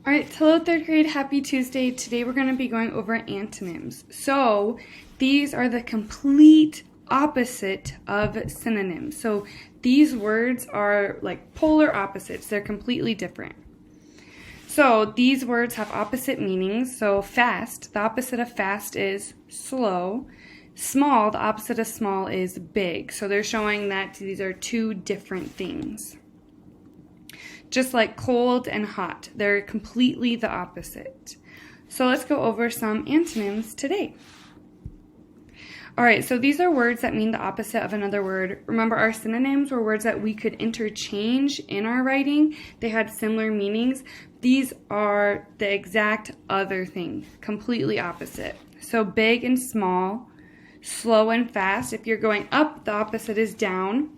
All right, hello third grade, happy Tuesday. Today we're going to be going over antonyms. So these are the complete opposite of synonyms. So these words are like polar opposites. They're completely different. So these words have opposite meanings. So fast, the opposite of fast is slow. Small, the opposite of small is big. So they're showing that these are two different things. Just like cold and hot, they're completely the opposite. So let's go over some antonyms today. All right, so these are words that mean the opposite of another word. Remember, our synonyms were words that we could interchange in our writing. They had similar meanings. These are the exact other thing, completely opposite. So big and small, slow and fast. If you're going up, the opposite is down.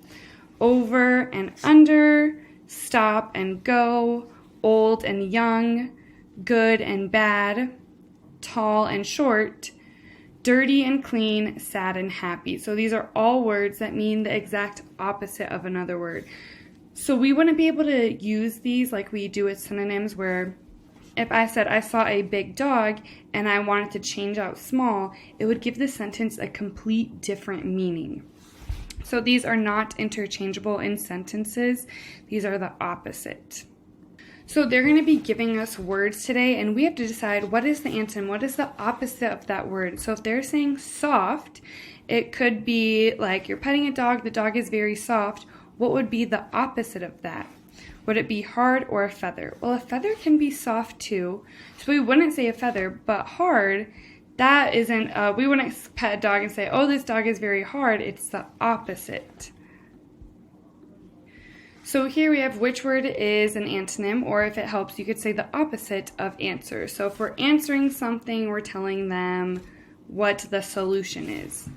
Over and under, stop and go, old and young, good and bad, tall and short, dirty and clean, sad and happy. So these are all words that mean the exact opposite of another word. So we wouldn't be able to use these like we do with synonyms, where if I said I saw a big dog and I wanted to change out small, it would give the sentence a complete different meaning. So these are not interchangeable in sentences. These are the opposite. So they're going to be giving us words today, and we have to decide what is the antonym, what is the opposite of that word. So if they're saying soft, it could be like you're petting a dog, the dog is very soft. What would be the opposite of that? Would it be hard or a feather? Well, a feather can be soft too, so we wouldn't say a feather, but hard, that isn't, we wouldn't pet a dog and say, oh, this dog is very hard. It's the opposite. So here we have which word is an antonym, or if it helps, you could say the opposite of answer. So if we're answering something, we're telling them what the solution is.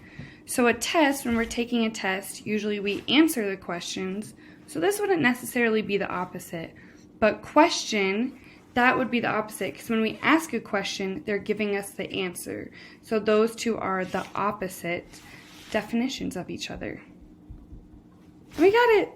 So a test, when we're taking a test, usually we answer the questions. So this wouldn't necessarily be the opposite. But question, that would be the opposite, because when we ask a question, they're giving us the answer. So those two are the opposite definitions of each other. We got it!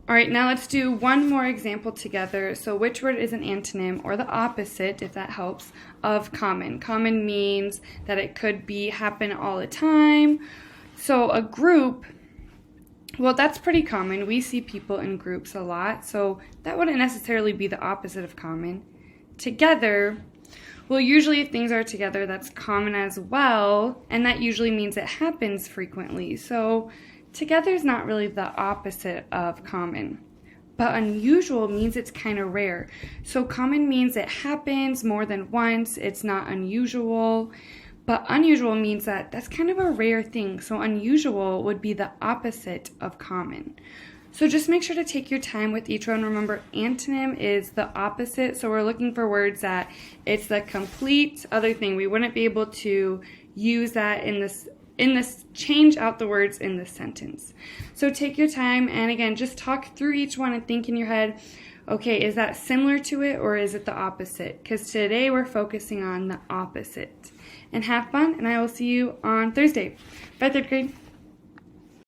All right, now let's do one more example together. So which word is an antonym, or the opposite, if that helps, of common? Common means that it could be happen all the time. So a group, well, that's pretty common. We see people in groups a lot, so that wouldn't necessarily be the opposite of common. Together, well, usually if things are together, that's common as well, and that usually means it happens frequently. So together is not really the opposite of common. But unusual means it's kind of rare. So common means it happens more than once, it's not unusual. But unusual means that that's kind of a rare thing. So unusual would be the opposite of common. So just make sure to take your time with each one. Remember, antonym is the opposite. So we're looking for words that it's the complete other thing. We wouldn't be able to use that in this change out the words in this sentence. So take your time, and again, just talk through each one and think in your head, okay, is that similar to it or is it the opposite? Because today we're focusing on the opposite. And have fun, and I will see you on Thursday. Bye, third grade.